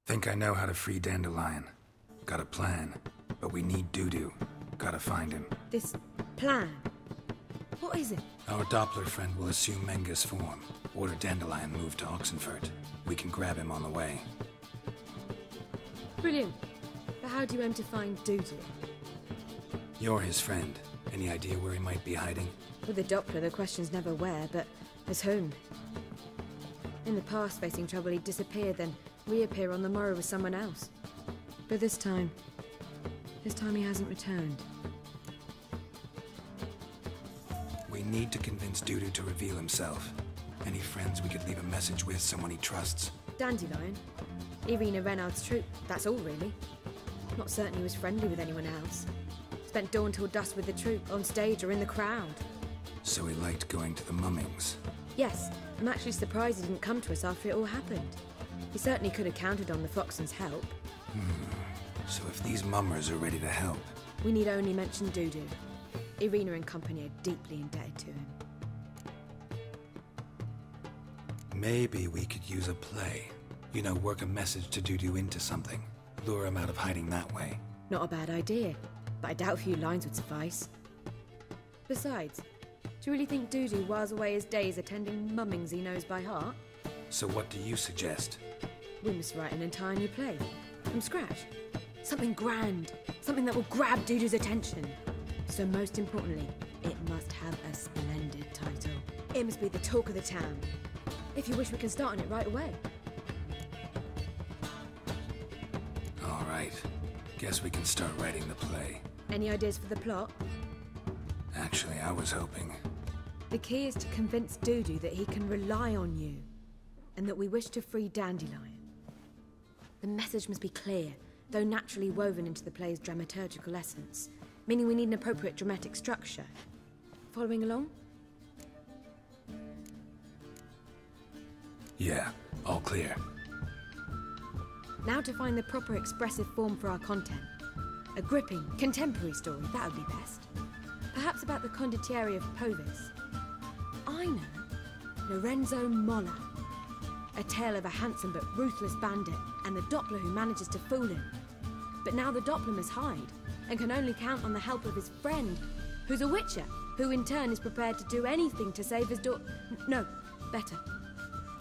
Think I know how to free Dandelion. Got a plan, but we need Dudu. Gotta find him. This plan? What is it? Our Doppler friend will assume Menga's form. Order Dandelion moved to Oxenfurt. We can grab him on the way. Brilliant. But how do you aim to find Dudu? You're his friend. Any idea where he might be hiding? With the Doppler, the question's never where, but as whom. In the past, facing trouble, he'd disappear, then reappear on the morrow with someone else. But this time he hasn't returned. We need to convince Dudu to reveal himself. Any friends we could leave a message with, someone he trusts? Dandelion? Irina Renard's troop, that's all really. Not certain he was friendly with anyone else. Spent dawn till dusk with the troop, on stage or in the crowd. So he liked going to the mummings? Yes, I'm actually surprised he didn't come to us after it all happened. He certainly could have counted on the Foxen's help. So if these mummers are ready to help... We need only mention Dudu. Irina and company are deeply indebted to him. Maybe we could use a play. You know, work a message to Dudu into something. Lure him out of hiding that way. Not a bad idea, but I doubt a few lines would suffice. Besides, do you really think Dudu whiles away his days attending mummings he knows by heart? So what do you suggest? We must write an entire new play. From scratch. Something grand. Something that will grab Dudu's attention. So most importantly, it must have a splendid title. It must be the talk of the town. If you wish, we can start on it right away. All right. Guess we can start writing the play. Any ideas for the plot? Actually, I was hoping... The key is to convince Dudu that he can rely on you, and that we wish to free Dandelion. The message must be clear, though naturally woven into the play's dramaturgical essence, meaning we need an appropriate dramatic structure. Following along? Yeah, all clear. Now to find the proper expressive form for our content. A gripping, contemporary story, that would be best. Perhaps about the condottieri of Povis. I know. Lorenzo Molla. A tale of a handsome but ruthless bandit, and the Doppler who manages to fool him. But now the Doppler must hide, and can only count on the help of his friend, who's a witcher, who in turn is prepared to do anything to save his no, better,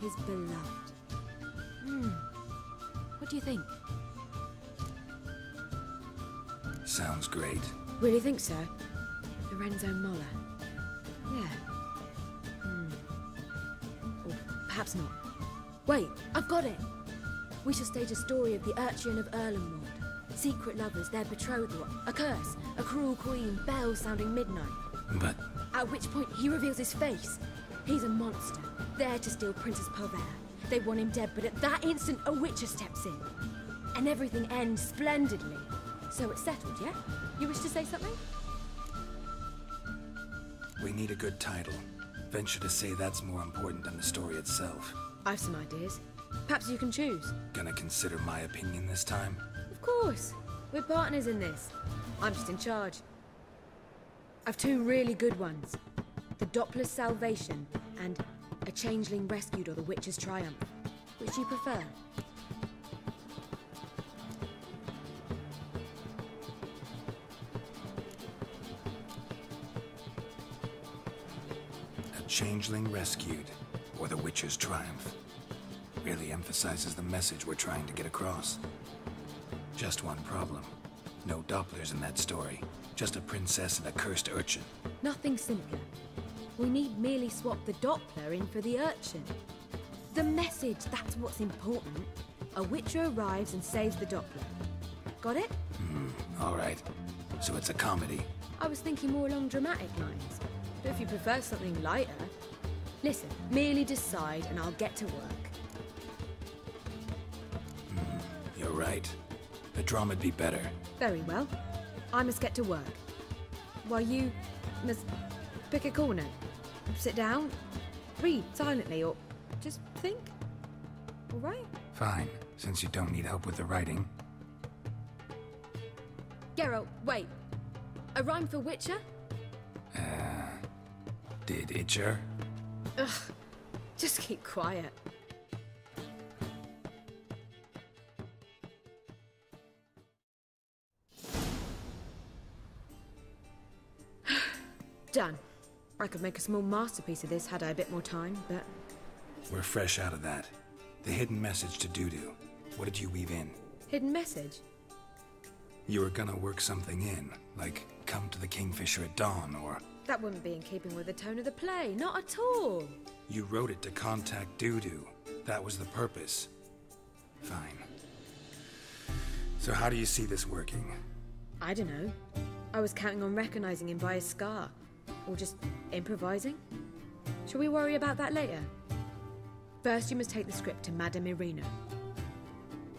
his beloved. What do you think? Sounds great. Really think so? Lorenzo Molla. Yeah. Or perhaps not. Wait, I've got it! We shall stage a story of the Urchin of Erlenwald. Secret lovers, their betrothal, a curse, a cruel queen, bells sounding midnight. But... At which point he reveals his face. He's a monster, there to steal Princess Povera. They want him dead, but at that instant a witcher steps in. And everything ends splendidly. So it's settled, yeah? You wish to say something? we need a good title. Venture to say that's more important than the story itself. I've some ideas. Perhaps you can choose. Gonna consider my opinion this time? Of course. We're partners in this. I'm just in charge. I've two really good ones. The Doppler's Salvation and A Changeling Rescued or The Witcher's Triumph. Which do you prefer? A Changeling Rescued or The Witcher's Triumph. Really emphasizes the message we're trying to get across. Just one problem. No Dopplers in that story. Just a princess and a cursed urchin. Nothing simpler. We need merely swap the Doppler in for the urchin. The message, that's what's important. A witcher arrives and saves the Doppler. Got it? All right. So it's a comedy. I was thinking more along dramatic lines. But if you prefer something lighter... Listen, merely decide and I'll get to work. You're right. The drama'd be better. Very well. I must get to work. While you must pick a corner. Sit down, read silently, or just think. All right? Fine, since you don't need help with the writing. Geralt, wait. A rhyme for Witcher? Did Itcher? Ugh, just keep quiet. Done. I could make a small masterpiece of this had I a bit more time, but... We're fresh out of that. The hidden message to Dudu. What did you weave in? Hidden message? You were gonna work something in, like come to the Kingfisher at dawn, or... That wouldn't be in keeping with the tone of the play, not at all. You wrote it to contact Dudu. That was the purpose. Fine. So how do you see this working? I don't know. I was counting on recognizing him by his scar. Or just improvising. Shall we worry about that later? First, you must take the script to Madame Irina.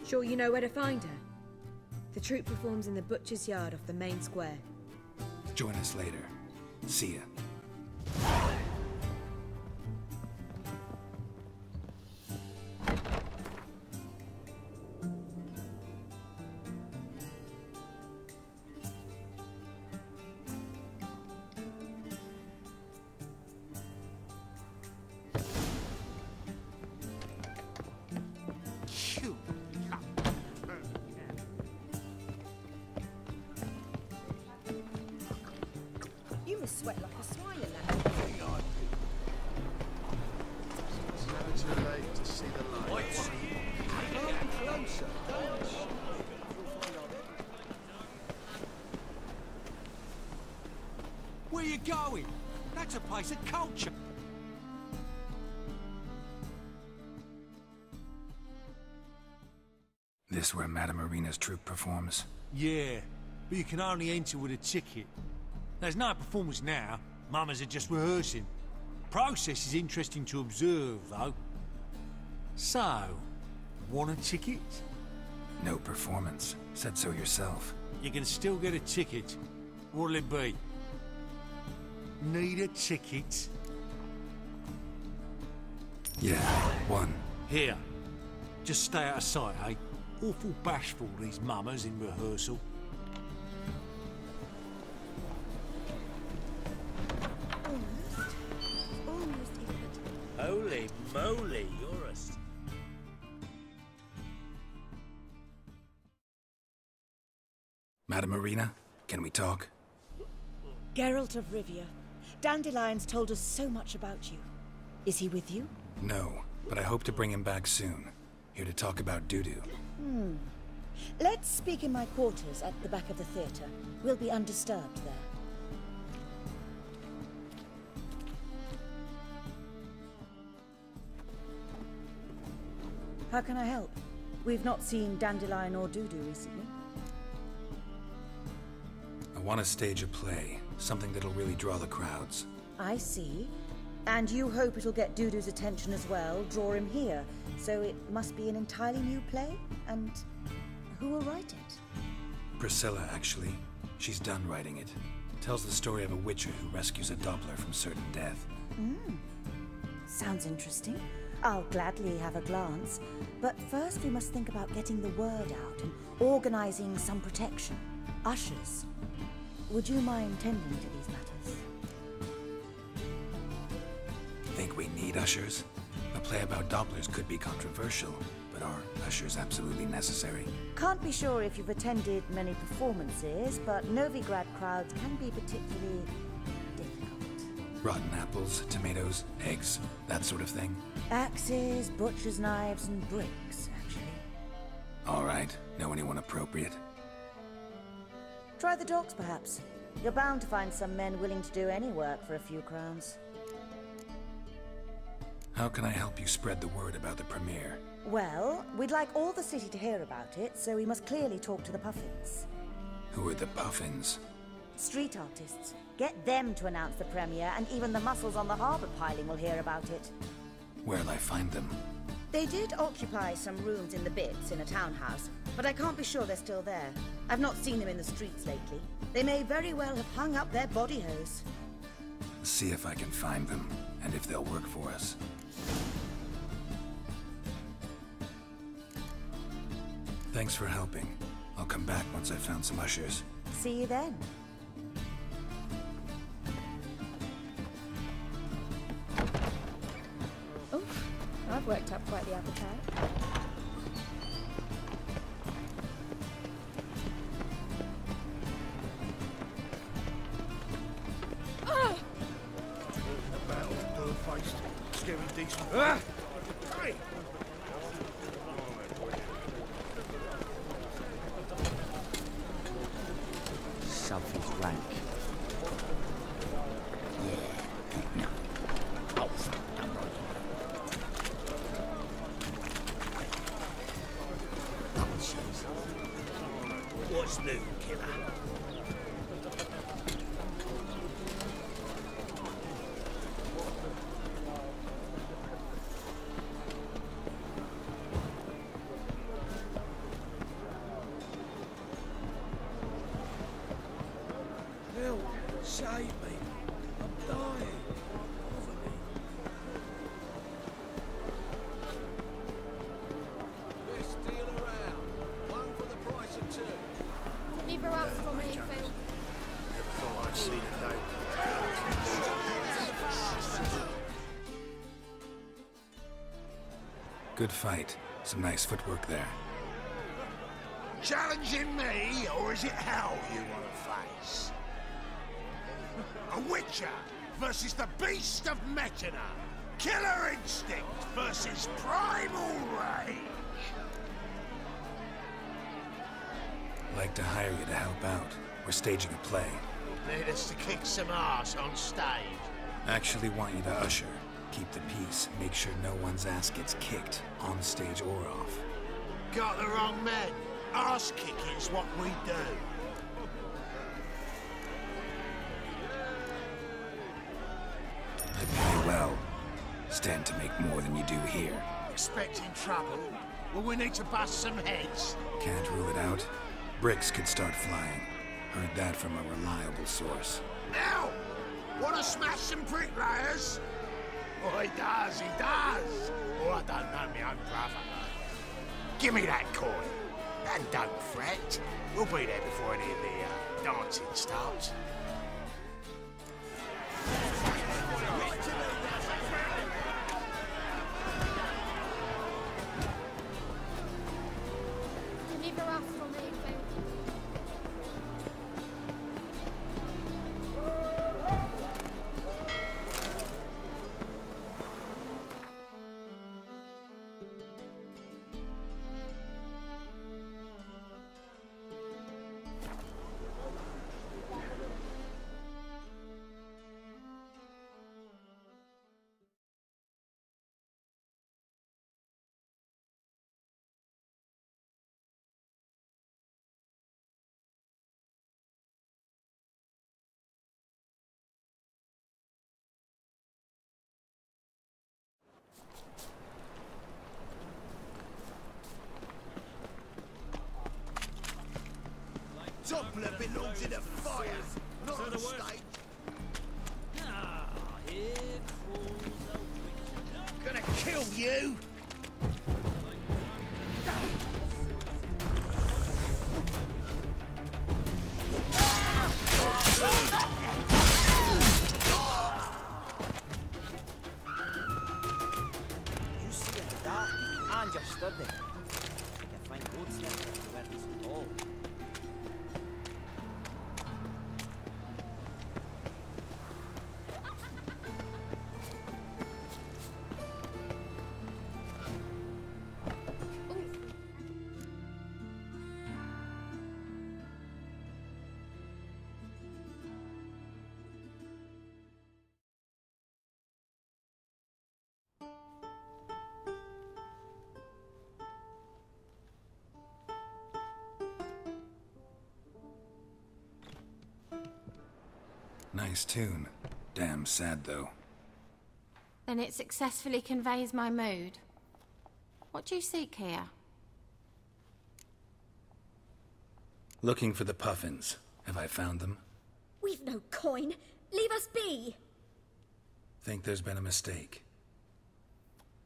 Sure you know where to find her? The troupe performs in the butcher's yard off the main square. Join us later. See ya. You must sweat like a swine in that. It's never too late to see the light. Come closer. Where you going? That's a place of culture. This where Madame Irina's troupe performs? Yeah, but you can only enter with a ticket. There's no performance now. Mamas are just rehearsing. Process is interesting to observe, though. So, want a ticket? No performance. Said so yourself. You can still get a ticket. What'll it be? Need a ticket? Yeah, one. Here. Just stay out of sight, eh? Awful bashful, these mamas in rehearsal. Almost idiot. Holy moly, you're a... Madame Irina, can we talk? Geralt of Rivia. Dandelion's told us so much about you. Is he with you? No, but I hope to bring him back soon. Here to talk about Dudu. Let's speak in my quarters at the back of the theatre. We'll be undisturbed there. How can I help? We've not seen Dandelion or Dudu recently. I want to stage a play. Something that'll really draw the crowds. I see. And you hope it'll get Dudu's attention as well, draw him here. So it must be an entirely new play? And who will write it? Priscilla, actually. She's done writing it. Tells the story of a witcher who rescues a Doppler from certain death. Sounds interesting. I'll gladly have a glance. But first we must think about getting the word out and organizing some protection. Ushers. Would you mind tending to these matters? Think we need ushers? A play about Dopplers could be controversial, but are ushers absolutely necessary? Can't be sure if you've attended many performances, but Novigrad crowds can be particularly difficult. Rotten apples, tomatoes, eggs, that sort of thing? Axes, butcher's knives, and bricks, actually. All right. Know anyone appropriate? Try the docks, perhaps. You're bound to find some men willing to do any work for a few crowns. How can I help you spread the word about the premiere? Well, we'd like all the city to hear about it, so we must clearly talk to the Puffins. Who are the Puffins? Street artists. Get them to announce the premiere, and even the muscles on the harbour piling will hear about it. Where'll I find them? They did occupy some rooms in the Bits in a townhouse, but I can't be sure they're still there. I've not seen them in the streets lately. They may very well have hung up their body hose. See if I can find them, and if they'll work for us. Thanks for helping. I'll come back once I've found some ushers. See you then. Oh, I've worked up quite the appetite. Something's rank. Yeah. No. Oh, don't worry. Oh, jeez. What's new, killer? Help! Save me! I'm dying! Cover me! Best deal around. One for the price of two. Neither up for me, Phil. Never thought I'd see the day. Good fight. Some nice footwork there. Challenging me, or is it hell you want to face? A Witcher versus the Beast of Mechina. Killer instinct versus primal rage. Like to hire you to help out. We're staging a play. Need us to kick some ass on stage. Actually want you to usher. Keep the peace. Make sure no one's ass gets kicked, on stage or off. Got the wrong men. Ass kicking's what we do. I pay well. Stand to make more than you do here. Expecting trouble? Well, we need to bust some heads. Can't rule it out. Bricks could start flying. Heard that from a reliable source. Now, want to smash some bricklayers? Oh, he does, he does. Oh, I don't know my own brother. Give me that coin. And don't fret. We'll be there before any of the dancing starts. Neither up for me, Phil. Doppler belongs in a fire, not on the stage. Ah, here crawls a witch. Gonna kill you! You see it, that? And you're stood there. I can find goldsmith to wear this ball. Nice tune. Damn sad, though. Then it successfully conveys my mood. What do you seek here? Looking for the puffins. Have I found them? We've no coin. Leave us be. Think there's been a mistake.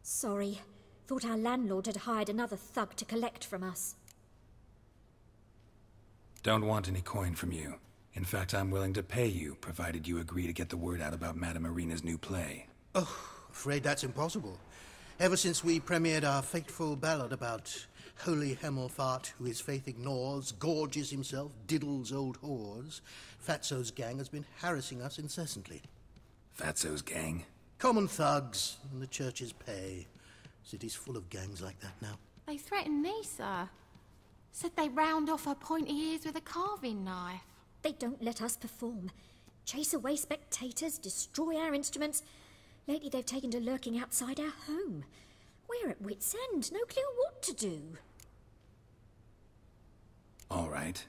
Sorry. Thought our landlord had hired another thug to collect from us. Don't want any coin from you. In fact, I'm willing to pay you, provided you agree to get the word out about Madame Irina's new play. Oh, afraid that's impossible. Ever since we premiered our fateful ballad about holy Hemelfart, who his faith ignores, gorges himself, diddles old whores, Fatso's gang has been harassing us incessantly. Fatso's gang? Common thugs in the church's pay. City's full of gangs like that now. They threatened me, sir. Said they'd round off her pointy ears with a carving knife. They don't let us perform. Chase away spectators, destroy our instruments. Lately they've taken to lurking outside our home. We're at wit's end, no clue what to do. All right.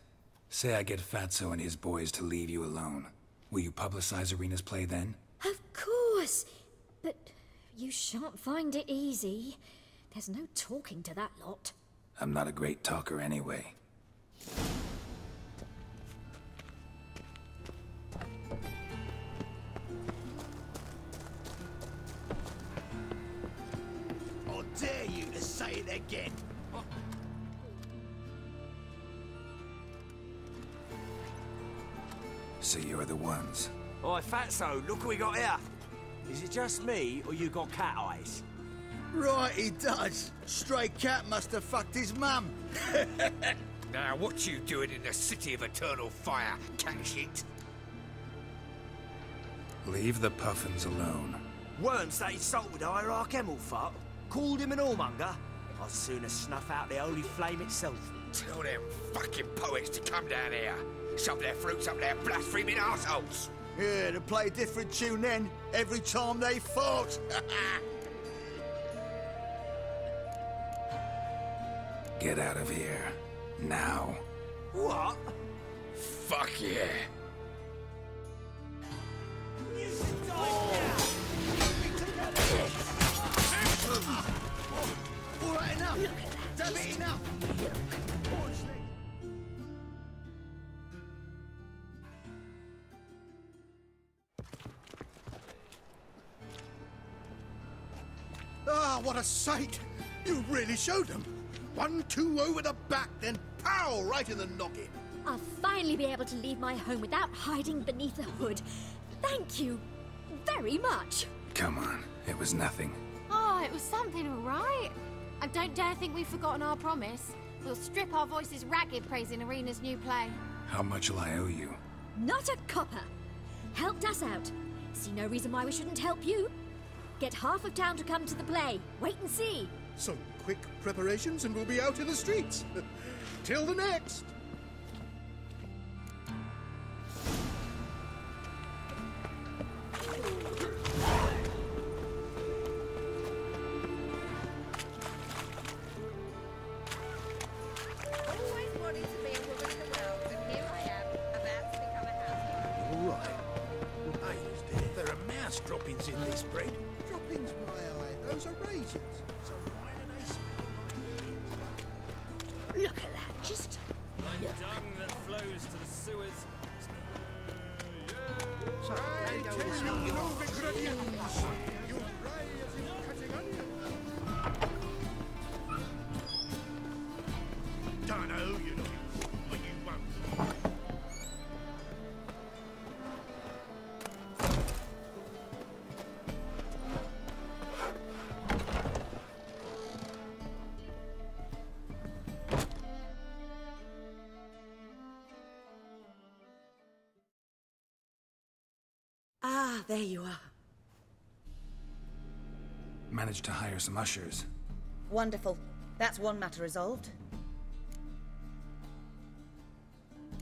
Say I get Fatso and his boys to leave you alone. Will you publicize Arena's play then? Of course! But you shan't find it easy. There's no talking to that lot. I'm not a great talker anyway. I dare you to say it again. So you're the ones. Oi, Fatso, look what we got here. Is it just me, or you got cat eyes? Right, he does. Stray cat must have fucked his mum. Now, what you doing in the city of eternal fire, cat shit? Leave the puffins alone. Worms that insulted Hierarch Emelfart, called him an whoremonger. I'd sooner snuff out the holy flame itself. Tell them fucking poets to come down here. Shove their fruits up their blaspheming arseholes. Yeah, to play a different tune then, every time they fought. Get out of here. Now. What? Fuck yeah. You should die now! All right, enough. Damn it, enough. Ah, what a sight! You really showed them. 1-2 over the back, then pow, right in the noggin. I'll finally be able to leave my home without hiding beneath the hood. Thank you very much. Come on, it was nothing. Oh, it was something, all right. I don't dare think we've forgotten our promise. We'll strip our voices ragged praising Arena's new play. How much will I owe you? Not a copper. Helped us out. See no reason why we shouldn't help you. Get half of town to come to the play. Wait and see. Some quick preparations and we'll be out in the streets. Till the next. Always wanted to be a woman in the world, and here I am, about to become a housewife. All right. Hey, dear, there are mouse droppings in this bread. Droppings, my eye. Those are raisins. So why do they smell like Look at that, just... Like dung that flows to the sewers. Don't know who you're looking for, but you won't. Ah, there you are. Managed to hire some ushers. Wonderful. That's one matter resolved.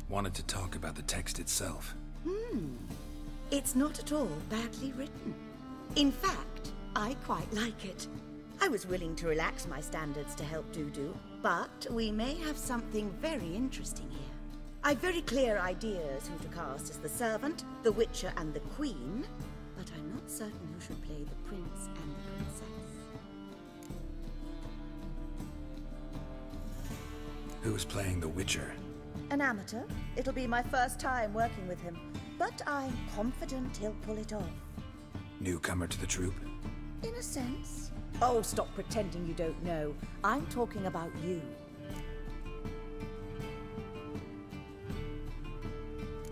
Wanted to talk about the text itself. It's not at all badly written. In fact, I quite like it. I was willing to relax my standards to help Dudu, but we may have something very interesting here. I've very clear ideas who to cast as the servant, the witcher and the queen, but I'm not certain who should play the prince and the princess. Who's playing the Witcher? An amateur. It'll be my first time working with him, but I'm confident he'll pull it off. Newcomer to the troupe? In a sense. Oh, stop pretending you don't know. I'm talking about you.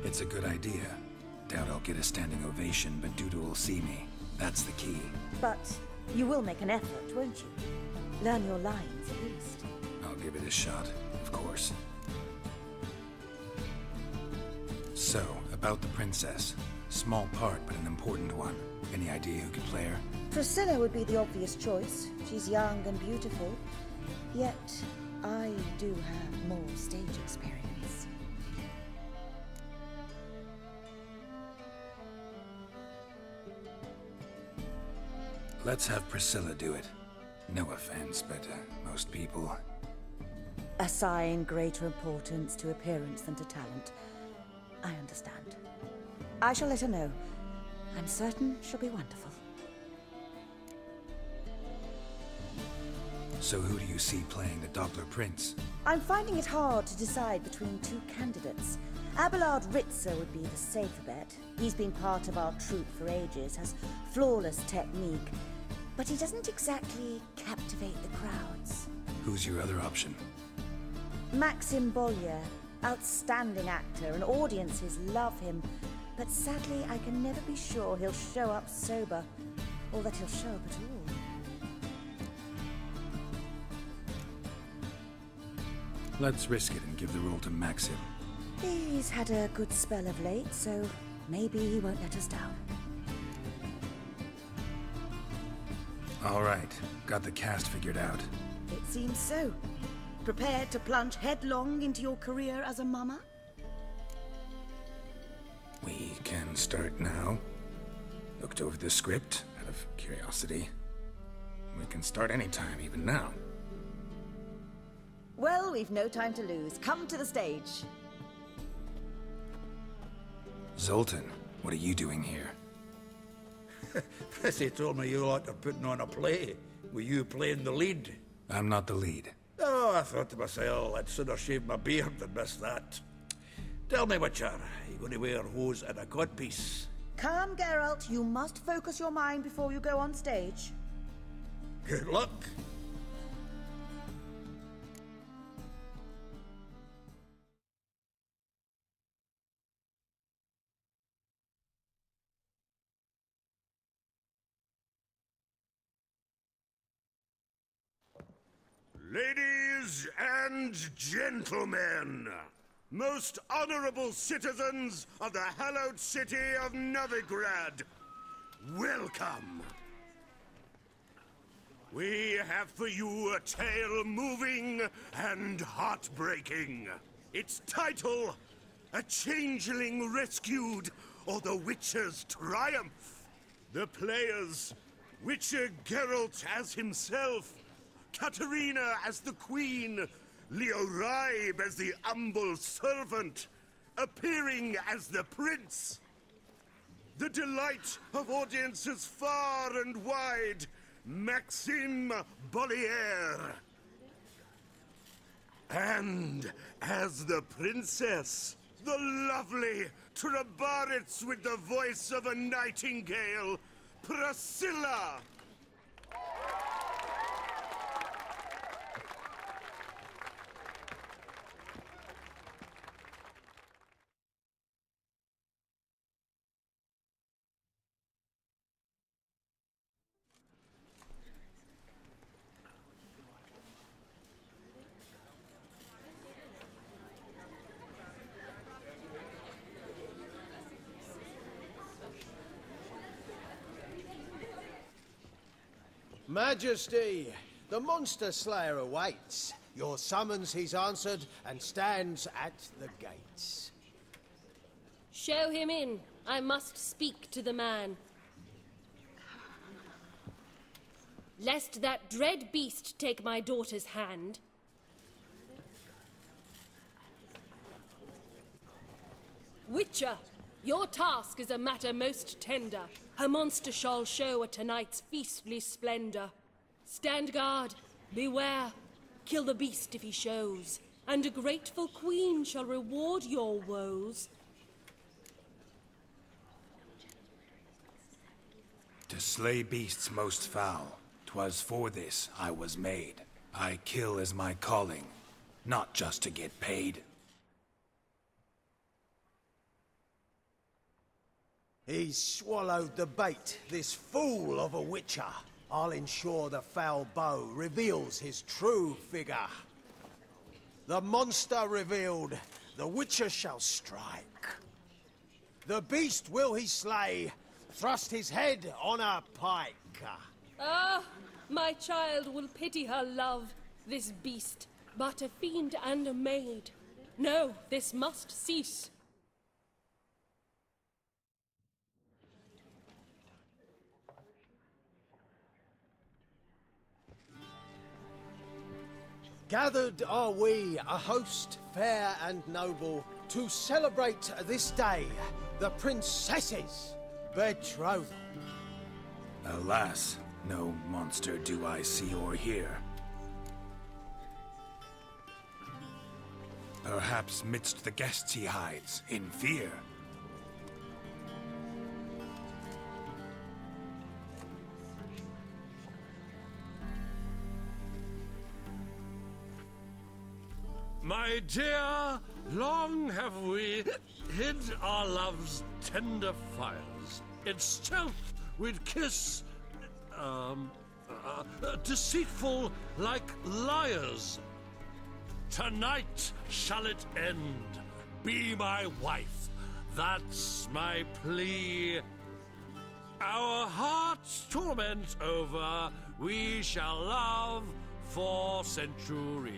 It's a good idea. Doubt I'll get a standing ovation, but Dudu will see me. That's the key. But you will make an effort, won't you? Learn your lines, at least. I'll give it a shot, of course. So, about the princess. Small part, but an important one. Any idea who could play her? Priscilla would be the obvious choice. She's young and beautiful. Yet, I do have more stage experience. Let's have Priscilla do it. No offense, but most people... Assign greater importance to appearance than to talent. I understand. I shall let her know. I'm certain she'll be wonderful. So who do you see playing the Doppler Prince? I'm finding it hard to decide between two candidates. Abelard Ritzer would be the safer bet. He's been part of our troupe for ages, has flawless technique, but he doesn't exactly captivate the crowds. Who's your other option? Maxim Bollier, outstanding actor, and audiences love him. But sadly, I can never be sure he'll show up sober, or that he'll show up at all. Let's risk it and give the role to Maxim. He's had a good spell of late, so maybe he won't let us down. All right, got the cast figured out. It seems so. Prepared to plunge headlong into your career as a mama? We can start now. Looked over the script, out of curiosity. We can start anytime, even now. Well, we've no time to lose. Come to the stage. Zoltan, what are you doing here? Prissy told me you lot are putting on a play. Were you playing the lead? I'm not the lead. Oh, I thought to myself, I'd sooner shave my beard than miss that. Tell me, Witcher, are you going to wear hose and a codpiece? Calm, Geralt. You must focus your mind before you go on stage. Good luck. Ladies and gentlemen, most honorable citizens of the hallowed city of Novigrad, welcome. We have for you a tale moving and heartbreaking. Its title, A Changeling Rescued, or the Witcher's Triumph. The players, Witcher Geralt as himself, Katerina as the Queen, Leo Ribe as the humble servant, appearing as the Prince. The delight of audiences far and wide, Maxim Bollier. And as the Princess, the lovely Trabaritz with the voice of a nightingale, Priscilla. Majesty, the monster slayer awaits. Your summons he's answered and stands at the gates. Show him in. I must speak to the man. Lest that dread beast take my daughter's hand. Witcher, your task is a matter most tender. Her monster shall show at tonight's feastly splendor. Stand guard, beware, kill the beast if he shows, and a grateful queen shall reward your woes. To slay beasts most foul, 'twas for this I was made. I kill as my calling, not just to get paid. He's swallowed the bait, this fool of a witcher. I'll ensure the foul bow reveals his true figure. The monster revealed, the witcher shall strike. The beast will he slay, thrust his head on a pike. Ah, my child will pity her love, this beast, but a fiend and a maid. No, this must cease. Gathered are we, a host fair and noble, to celebrate this day, the princess's betrothal. Alas, no monster do I see or hear. Perhaps midst the guests he hides, in fear. My dear, long have we hid our love's tender fires. In stealth we'd kiss, deceitful like liars. Tonight shall it end. Be my wife, that's my plea. Our hearts' torment over, we shall love for centuries.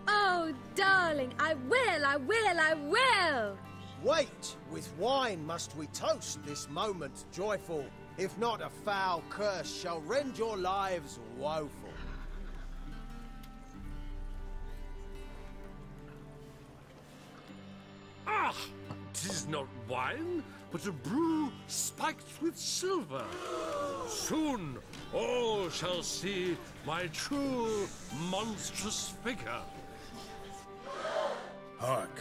Oh, darling, I will, I will, I will! Wait, with wine must we toast this moment joyful. If not, a foul curse shall rend your lives woeful. Ah! 'Tis not wine, but a brew spiked with silver. Soon all shall see my true monstrous figure. Hark,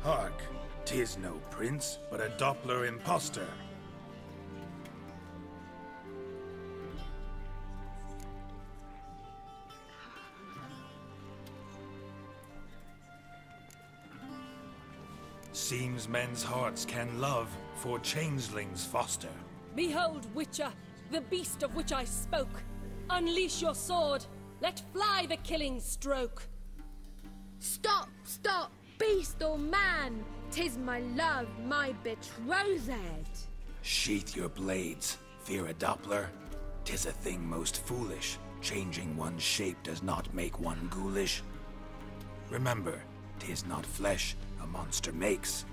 hark, 'tis no prince, but a Doppler impostor. Seems men's hearts can love, for changelings foster. Behold, Witcher, the beast of which I spoke. Unleash your sword. Let fly the killing stroke. Stop, stop, beast or man! 'Tis my love, my betrothed. Sheath your blades, fear a Doppler. 'Tis a thing most foolish. Changing one's shape does not make one ghoulish. Remember, 'tis not flesh a monster makes,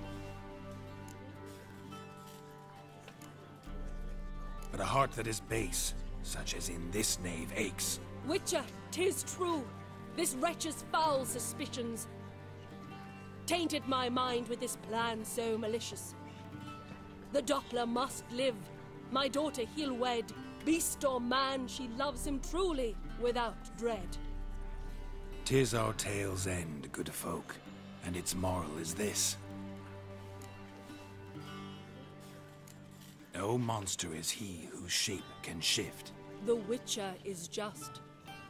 but a heart that is base, such as in this knave aches. Witcher, 'tis true. This wretch's foul suspicions tainted my mind with this plan so malicious. The Doppler must live. My daughter he'll wed. Beast or man, she loves him truly, without dread. 'Tis our tale's end, good folk, and its moral is this. No monster is he whose shape can shift. The Witcher is just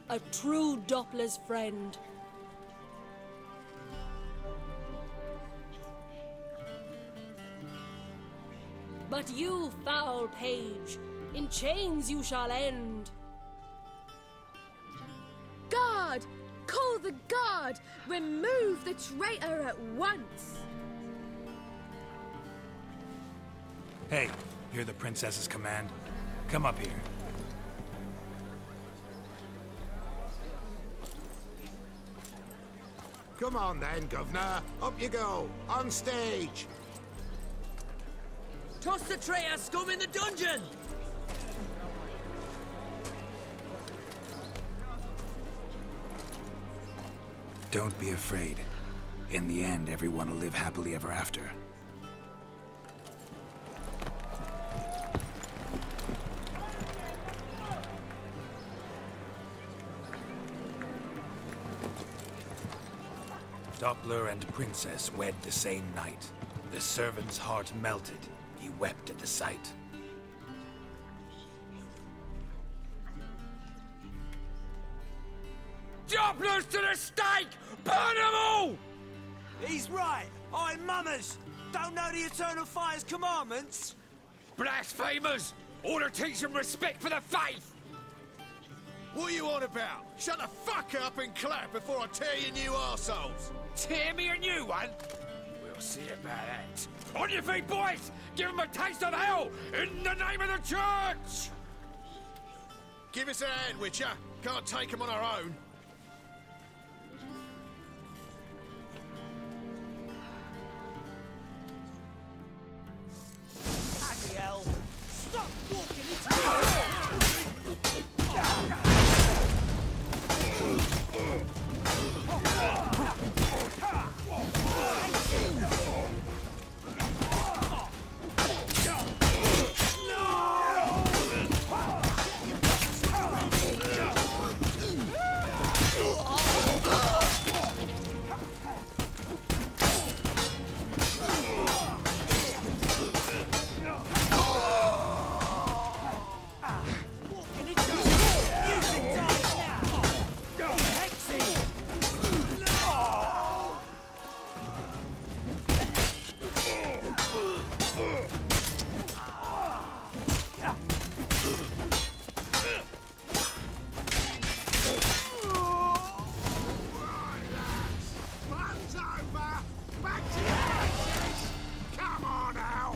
a true Doppler's friend. But you, foul page, in chains you shall end. Guard! Call the guard! Remove the traitor at once! Hey, hear the princess's command? Come up here. Come on then, Governor. Up you go. On stage. Toss the traitor scum in the dungeon! Don't be afraid. In the end, everyone will live happily ever after. Doppler and princess wed the same night. The servant's heart melted. He wept at the sight. Dopplers to the stake! Burn them all! He's right. I'm mummers. Don't know the Eternal Fire's commandments. Blasphemers! Order teach them respect for the faith! What are you on about? Shut the fuck up and clap before I tear you new arseholes! Tear me a new one? We'll see about that. On your feet, boys! Give them a taste of hell in the name of the church! Give us a hand, Witcher. Can't take them on our own. Bloody hell! Stop walking into the Fun's over! Back to the ashes! Come on now!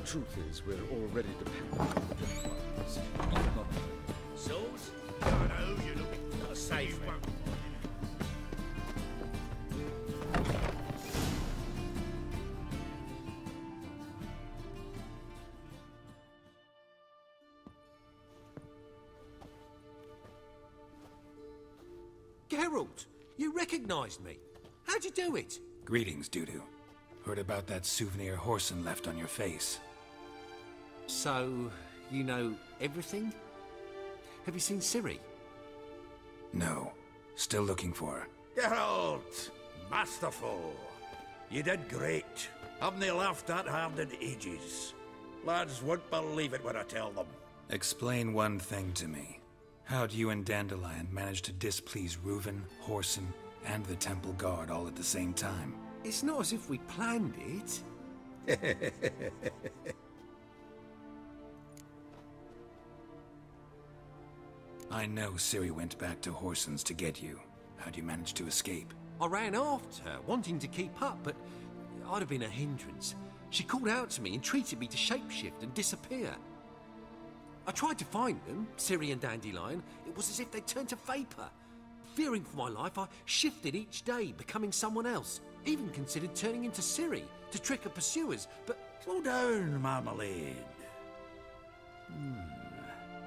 Truth is, we're already dependent on the funds. Souls? I know you're looking for a safe one. Geralt, you recognised me. How'd you do it? Greetings, Dudu. Heard about that souvenir Horson left on your face. So, you know everything? Have you seen Ciri? No. Still looking for her. Geralt! Masterful! You did great. Haven't they laughed that hard in ages? Lads won't believe it when I tell them. Explain one thing to me. How'd you and Dandelion manage to displease Reuven, Horson, and the Temple Guard all at the same time? It's not as if we planned it. I know Ciri went back to Horson's to get you. How'd you manage to escape? I ran after her, wanting to keep up, but I'd have been a hindrance. She called out to me and treated me to shapeshift and disappear. I tried to find them, Ciri and Dandelion. It was as if they'd turned to vapour. Fearing for my life, I shifted each day, becoming someone else. Even considered turning into Ciri to trick her pursuers, but... Slow down, Marmalade.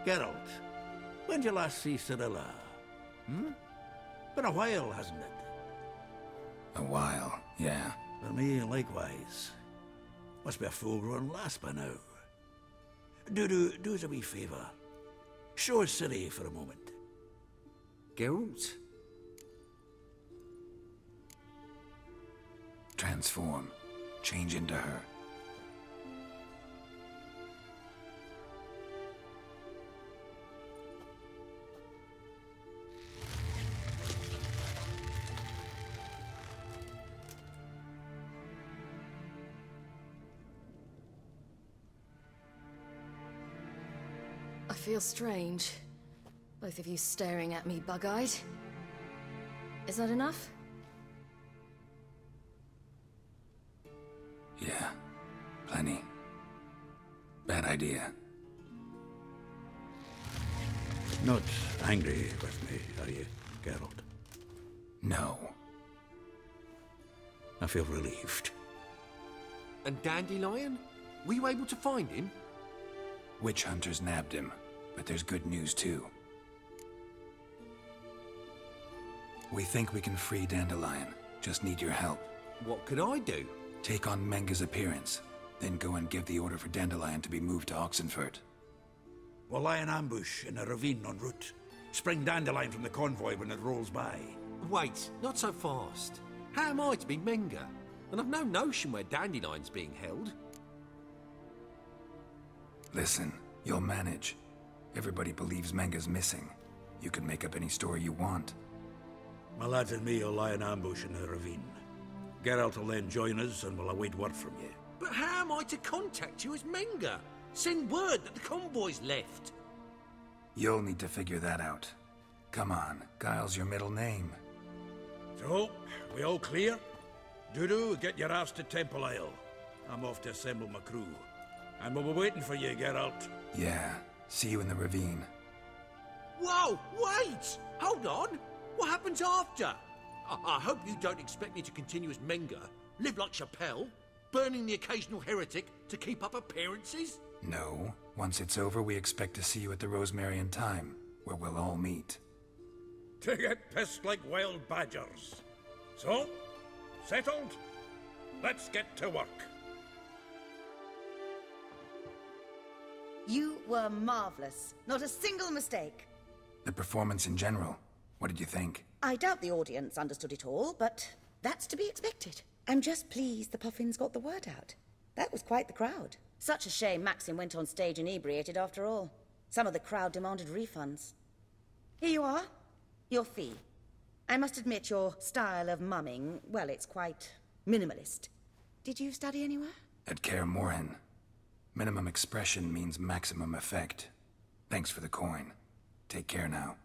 Geralt, when did you last see Cirilla? Been a while, hasn't it? A while, yeah. For me, likewise. Must be a full-grown lass by now. Do us a wee favour. Show us Ciri for a moment. Geralt? Transform. Change into her. I feel strange. Both of you staring at me bug-eyed. Is that enough? Yeah. Plenty. Bad idea. Not angry with me, are you, Geralt? No. I feel relieved. And Dandelion? Were you able to find him? Witch hunters nabbed him, but there's good news too. We think we can free Dandelion. Just need your help. What can I do? Take on Menga's appearance, then go and give the order for Dandelion to be moved to Oxenfurt. We'll lie in ambush in a ravine en route. Spring Dandelion from the convoy when it rolls by. Wait, not so fast. How am I to be Menga? And I've no notion where Dandelion's being held. Listen, you'll manage. Everybody believes Menga's missing. You can make up any story you want. My lads and me will lie in ambush in the ravine. Geralt will then join us and we'll await word from you. But how am I to contact you as Menga? Send word that the convoy's left. You'll need to figure that out. Come on, Guile's your middle name. So, we all clear? Dudu, get your ass to Temple Isle. I'm off to assemble my crew. And we'll be waiting for you, Geralt. Yeah, see you in the ravine. Whoa, wait! Hold on! What happens after? I hope you don't expect me to continue as Menga, live like Chappelle, burning the occasional heretic to keep up appearances? No. Once it's over, we expect to see you at the Rosemary and Thyme, where we'll all meet. To get pissed like wild badgers. So, settled? Let's get to work. You were marvelous. Not a single mistake. The performance in general, what did you think? I doubt the audience understood it all, but that's to be expected. I'm just pleased the Puffins got the word out. That was quite the crowd. Such a shame Maxim went on stage inebriated after all. Some of the crowd demanded refunds. Here you are. Your fee. I must admit your style of mumming, well, it's quite minimalist. Did you study anywhere? At Kaer Morhen. Minimum expression means maximum effect. Thanks for the coin. Take care now.